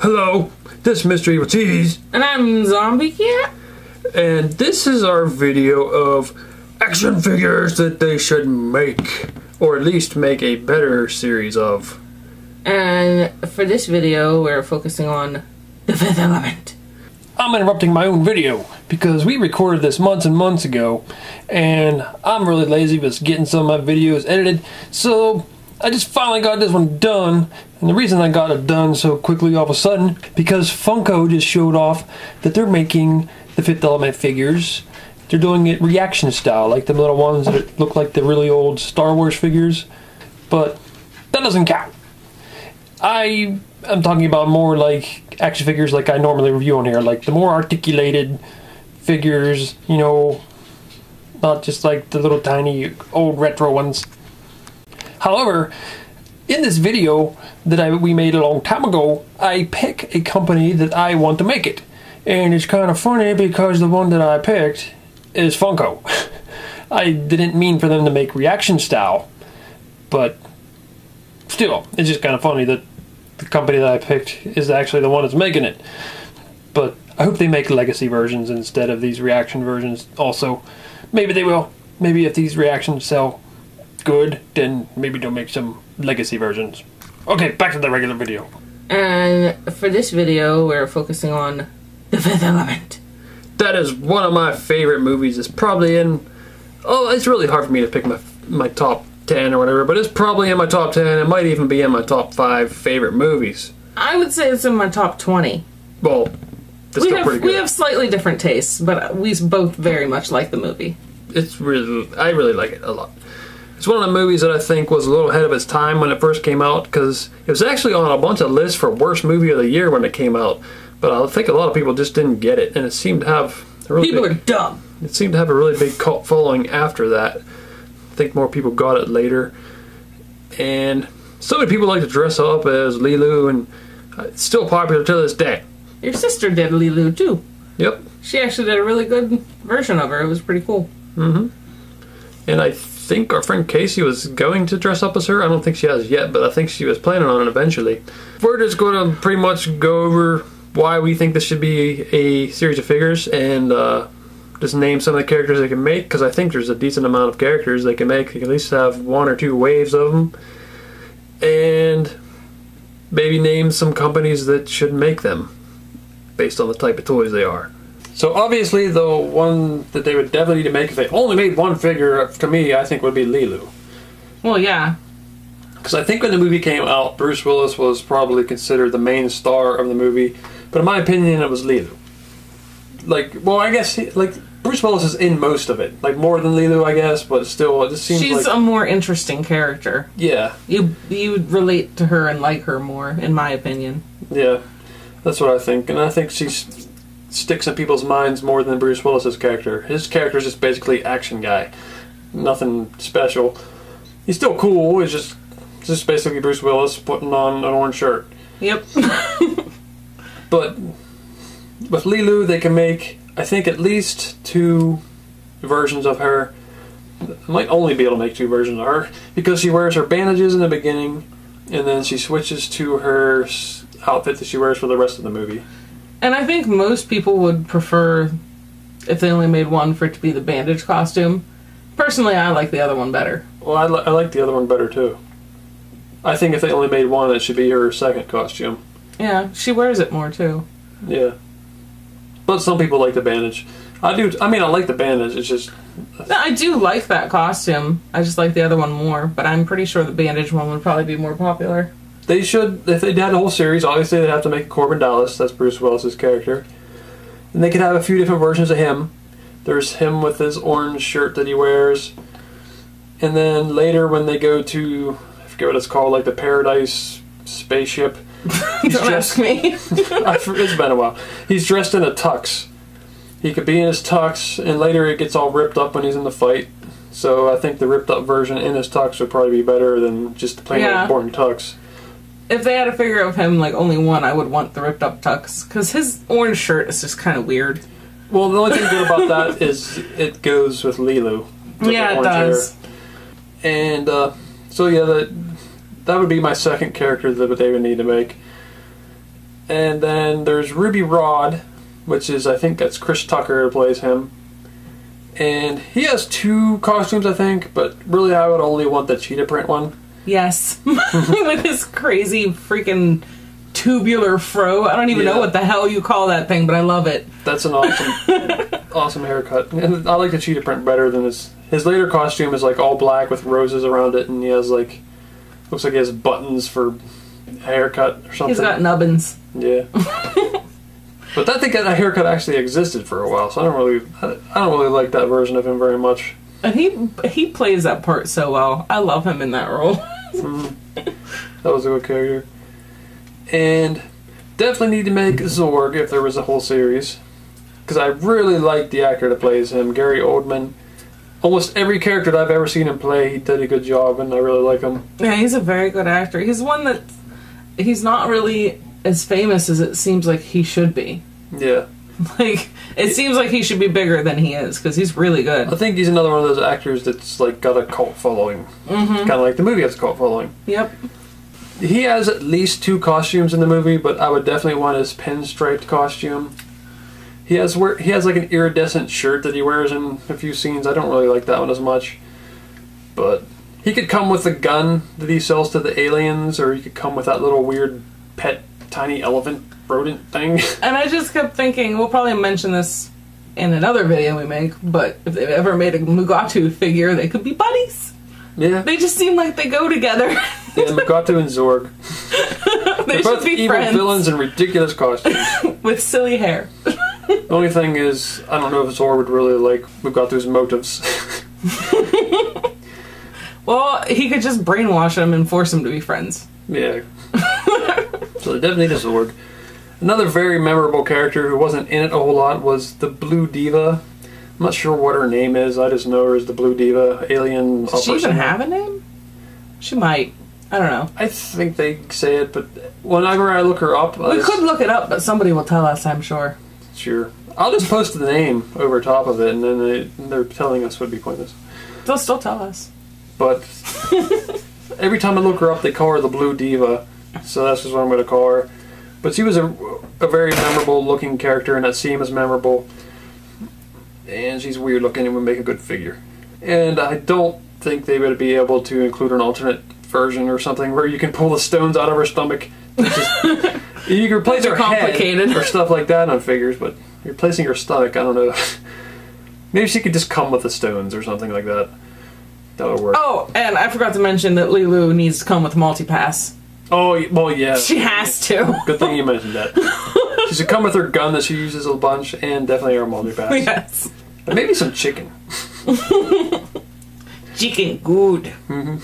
Hello, this is Mr. Evilcheese. And I'm Zombie Cat. And this is our video of action figures that they should make. Or at least make a better series of. And for this video, we're focusing on the Fifth Element. I'm interrupting my own video because we recorded this months and months ago, and I'm really lazy with getting some of my videos edited, so I just finally got this one done. And the reason I got it done so quickly all of a sudden, because Funko just showed off that they're making the Fifth Element figures. They're doing it reaction style, like the little ones that look like the really old Star Wars figures, but that doesn't count. I'm talking about more like action figures like I normally review on here, like the more articulated figures, you know, not just like the little tiny old retro ones. However, in this video that we made a long time ago, I pick a company that I want to make it. And it's kind of funny because the one that I picked is Funko. I didn't mean for them to make reaction style, but still, it's just kind of funny that the company that I picked is actually the one that's making it. But I hope they make legacy versions instead of these reaction versions also. Maybe they will. Maybe if these reactions sell good, then maybe they'll make some legacy versions. Okay, back to the regular video. And for this video, we're focusing on the Fifth Element. That is one of my favorite movies. It's probably in... Oh, it's really hard for me to pick my top 10 or whatever, but it's probably in my top 10. It might even be in my top 5 favorite movies. I would say it's in my top 20. Well, it's still pretty good. We have slightly different tastes, but we both very much like the movie. It's really... I really like it a lot. It's one of the movies that I think was a little ahead of its time when it first came out, because it was actually on a bunch of lists for worst movie of the year when it came out. But I think a lot of people just didn't get it, and it seemed to have a really people are dumb. It seemed to have a really big cult following after that. I think more people got it later, and so many people like to dress up as Lilu, and it's still popular to this day. Your sister did Lilu too. Yep. She actually did a really good version of her. It was pretty cool. Mm-hmm. And I think our friend Casey was going to dress up as her. I don't think she has yet, but I think she was planning on it eventually. We're just going to pretty much go over why we think this should be a series of figures, and just name some of the characters they can make, because I think there's a decent amount of characters they can make. They can at least have 1 or 2 waves of them, and maybe name some companies that should make them based on the type of toys they are. So obviously the one that they would definitely need to make if they only made one figure, to me, I think would be Lilu. Well, yeah. Because I think when the movie came out, Bruce Willis was probably considered the main star of the movie, but in my opinion, it was Lilu. Like, well, I guess, Bruce Willis is in most of it. Like, more than Lilu, I guess, but still, it just seems like... She's a more interesting character. Yeah. You would relate to her and like her more, in my opinion. Yeah, that's what I think. And I think she sticks in people's minds more than Bruce Willis's character. His character is just basically action guy. Nothing special. He's still cool, it's just basically Bruce Willis putting on an orange shirt. Yep. But with Lilu, they can make, I think, at least 2 versions of her. They might only be able to make 2 versions of her, because she wears her bandages in the beginning, and then she switches to her outfit that she wears for the rest of the movie. And I think most people would prefer, if they only made one, for it to be the bandage costume. Personally, I like the other one better. Well, I like the other one better, too. I think if they only made one, it should be her second costume. Yeah, she wears it more, too. Yeah. But some people like the bandage. I do. I mean, I like the bandage. It's just... No, I do like that costume. I just like the other one more. But I'm pretty sure the bandage one would probably be more popular. They should... If they had a whole series, obviously they'd have to make Corbin Dallas. That's Bruce Willis's character. And they could have a few different versions of him. There's him with his orange shirt that he wears. And then later when they go to... I forget what it's called. Like the Paradise spaceship. Don't ask me. It's been a while. He's dressed in a tux. He could be in his tux, and later it gets all ripped up when he's in the fight. So I think the ripped up version in his tux would probably be better than just the plain old boring tux. If they had a figure of him, like only one, I would want the ripped up tux, because his orange shirt is just kind of weird. Well, the only thing good about that is it goes with Lilu. Yeah, it does. Hair. And so yeah, that would be my second character that they would need to make. And then there's Ruby Rod, which is, I think that's Chris Tucker who plays him. And he has 2 costumes, I think, but really I would only want the cheetah print one. Yes. With his crazy freaking tubular fro. I don't even know what the hell you call that thing, but I love it. That's an awesome haircut. And I like the cheetah print better than his later costume is like all black with roses around it, and he has like, looks like he has buttons for a haircut or something. He's got nubbins. Yeah. But I think that haircut actually existed for a while, so I don't really like that version of him very much. And he plays that part so well. I love him in that role. That was a good character. And definitely need to make Zorg if there was a whole series, because I really like the actor that plays him, Gary Oldman. Almost every character that I've ever seen him play, he did a good job, and I really like him. Yeah, he's a very good actor. He's one that he's not really as famous as it seems like he should be. Yeah. Like, it seems like he should be bigger than he is, because he's really good. I think he's another one of those actors that's like got a cult following. Kind of like the movie has a cult following. Yep. He has at least 2 costumes in the movie, but I would definitely want his pinstriped costume. He has like an iridescent shirt that he wears in a few scenes. I don't really like that one as much. But he could come with a gun that he sells to the aliens, or he could come with that little weird pet tiny elephant rodent thing. And I just kept thinking, we'll probably mention this in another video we make, but if they've ever made a Mugatu figure, they could be buddies. Yeah. They just seem like they go together. Yeah, Mugatu and Zorg. They're both should be evil friends. villains in ridiculous costumes. With silly hair. The only thing is, I don't know if Zorg would really like Mugatu's motives. Well, he could just brainwash him and force him to be friends. Yeah. So they definitely need a Zorg. Another very memorable character who wasn't in it a whole lot was the Blue Diva. I'm not sure what her name is. I just know her as the Blue Diva. Alien. Does she even have a name? She might. I don't know. I think they say it, but whenever I look her up... We could look it up, but somebody will tell us, I'm sure. Sure. I'll just post the name over top of it, and then they're telling us would be pointless. They'll still tell us. But every time I look her up, they call her the Blue Diva, so that's just what I'm going to call her. But she was a very memorable looking character, and that scene was memorable. And she's weird looking and would make a good figure. And I don't think they would be able to include an alternate version or something where you can pull the stones out of her stomach. You can replace her head or stuff like that on figures, but replacing her stomach, I don't know. Maybe she could just come with the stones or something like that. That would work. Oh, and I forgot to mention that Lilu needs to come with multi-pass. Oh, well, yeah. She has to. Good thing you mentioned that. She should come with her gun that she uses a bunch, and definitely her multi-pass. Yes. And maybe some chicken. Chicken good. Mm-hmm.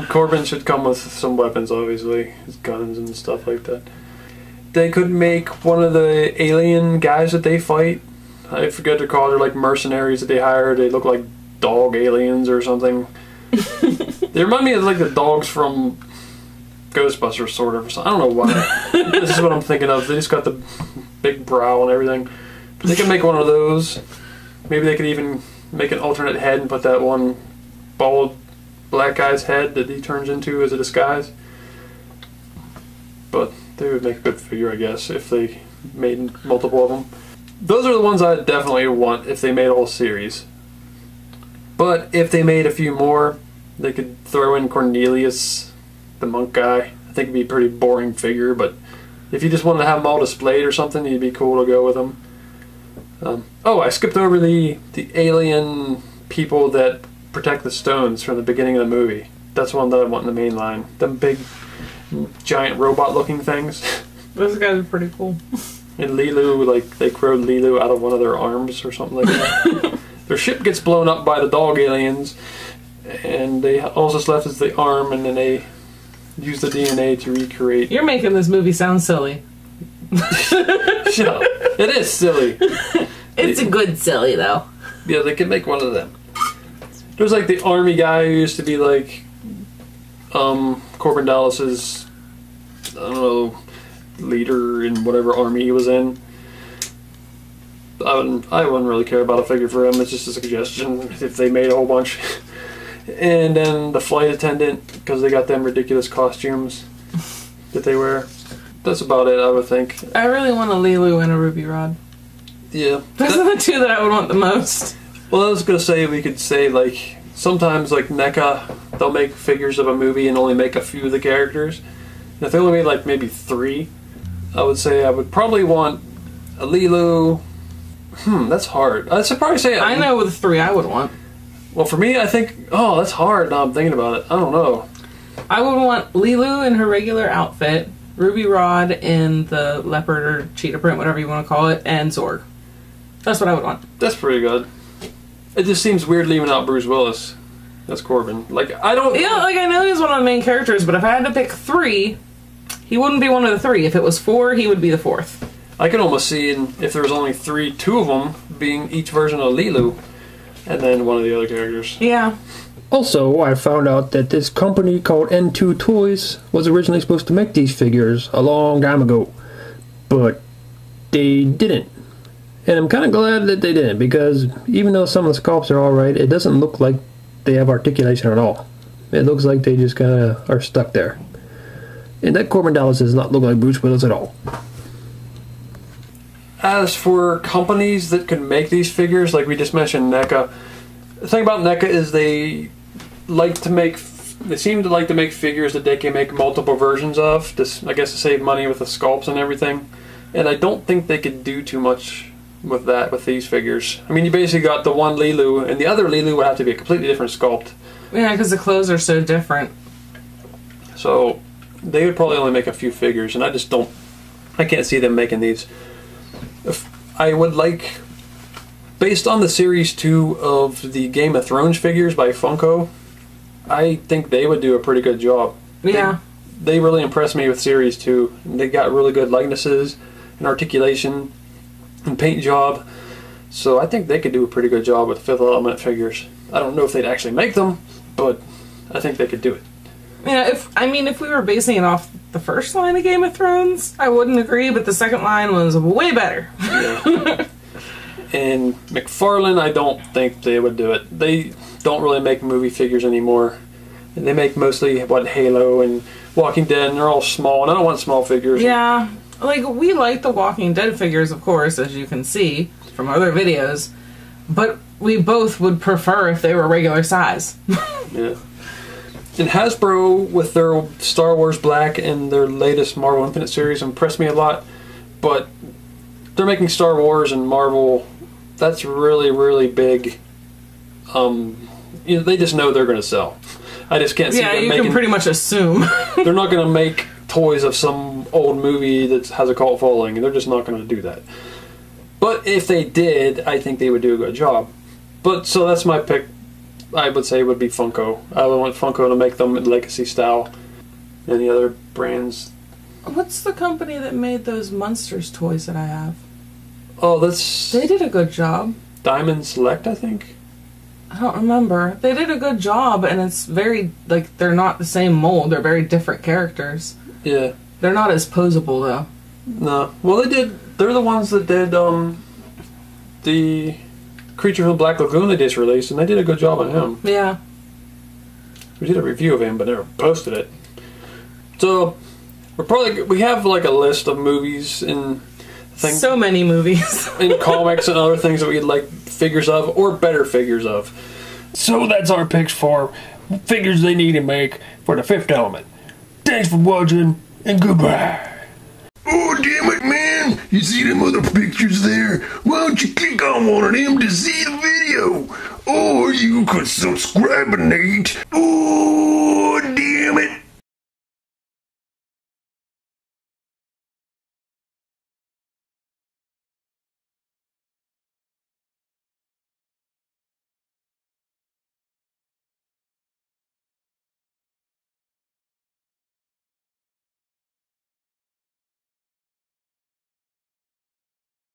Corbin should come with some weapons, obviously. His guns and stuff like that. They could make one of the alien guys that they fight. I forget to call. They're like mercenaries that they hire. They look like dog aliens or something. They remind me of like the dogs from Ghostbusters, sort of. I don't know why. This is what I'm thinking of. They just got the big brow and everything. But they could make one of those. Maybe they could even make an alternate head and put that one bald black guy's head that he turns into as a disguise. But they would make a good figure, I guess, if they made multiple of them. Those are the ones I definitely want if they made a whole series. But if they made a few more, they could throw in Cornelius, the monk guy. I think it'd be a pretty boring figure, but if you just wanted to have them all displayed or something, it'd be cool to go with them. Oh, I skipped over the alien people that protect the stones from the beginning of the movie. That's one that I want in the main line. Them big, giant robot-looking things. Those guys are pretty cool. And Lilu, like, they crowed Lilu out of one of their arms or something like that. Their ship gets blown up by the dog aliens, and they also left as the arm, and then they use the DNA to recreate. You're making this movie sound silly. Shut up. It is silly. It's a good silly, though. Yeah, they can make one of them. There's like the army guy who used to be like Corbin Dallas's, I don't know, leader in whatever army he was in. I wouldn't really care about a figure for him. It's just a suggestion if they made a whole bunch. And then the flight attendant, because they got them ridiculous costumes that they wear. that's about it, I would think. I really want a Lilu and a Ruby Rod. Yeah. Those are the two that I would want the most. Well, I was gonna say, we could say, like, sometimes, like, NECA, they'll make figures of a movie and only make a few of the characters. And if they only made, like, maybe 3, I would say I would probably want a Lilu. That's hard. I'd probably say... I know the 3 I would want. Well, for me, I think... Oh, that's hard now I'm thinking about it. I don't know. I would want Lilu in her regular outfit, Ruby Rod in the leopard or cheetah print, whatever you want to call it, and Zorg. That's what I would want. That's pretty good. It just seems weird leaving out Bruce Willis. That's Corbin. Like, I don't... Yeah, like, I know he's one of the main characters, but if I had to pick 3, he wouldn't be one of the 3. If it was 4, he would be the 4th. I could almost see, if there was only 3, 2 of them being each version of Lilu, and then one of the other characters. Yeah. Also, I found out that this company called N2 Toys was originally supposed to make these figures a long time ago, but they didn't. And I'm kind of glad that they didn't, because even though some of the sculpts are alright, it doesn't look like they have articulation at all. It looks like they just kind of are stuck there. And that Corbin Dallas does not look like Bruce Willis at all. As for companies that can make these figures, like we just mentioned NECA, the thing about NECA is they seem to like to make figures that they can make multiple versions of, just, I guess, to save money with the sculpts and everything. And I don't think they could do too much with that, with these figures. I mean, you basically got the one Lilu, and the other Lilu would have to be a completely different sculpt. Yeah, because the clothes are so different. So, they would probably only make a few figures, and I can't see them making these. I would like, based on the Series 2 of the Game of Thrones figures by Funko, I think they would do a pretty good job. Yeah. They really impressed me with Series 2. They got really good likenesses and articulation and paint job. So I think they could do a pretty good job with Fifth Element figures. I don't know if they'd actually make them, but I think they could do it. Yeah, if we were basing it off the first line of Game of Thrones, I wouldn't agree, but the second line was way better. Yeah. And McFarlane, I don't think they would do it. They don't really make movie figures anymore. And they make mostly, Halo and Walking Dead, and they're all small, and I don't want small figures. Yeah, like, we like the Walking Dead figures, of course, as you can see from other videos, but we both would prefer if they were regular size. Yeah. And Hasbro, with their Star Wars Black and their latest Marvel Infinite series, impressed me a lot. But they're making Star Wars and Marvel. That's really, really big. They just know they're going to sell. I just can't see them making... Yeah, you can pretty much assume. They're not going to make toys of some old movie that has a cult following. They're just not going to do that. But if they did, I think they would do a good job. But, so that's my pick. I would say would be Funko. I would want Funko to make them in Legacy style. Any other brands? What's the company that made those Munsters toys that I have? Oh, that's... They did a good job. Diamond Select, I think? I don't remember. They did a good job, and it's very, like, they're not the same mold. They're very different characters. Yeah. They're not as posable, though. No. Well, they're the ones that did, the Creature from the Black Lagoon they just released, and they did a good job on him. Yeah. We did a review of him, but never posted it. So, we have, like, a list of movies and things. So many movies. And comics and other things that we'd like figures of, or better figures of. So that's our picks for figures they need to make for the Fifth Element. Thanks for watching, and goodbye. Oh, damn it, man. You see them other pictures there? Why don't you click on one of them to see the video? Or you could subscribe, Nate. Oh.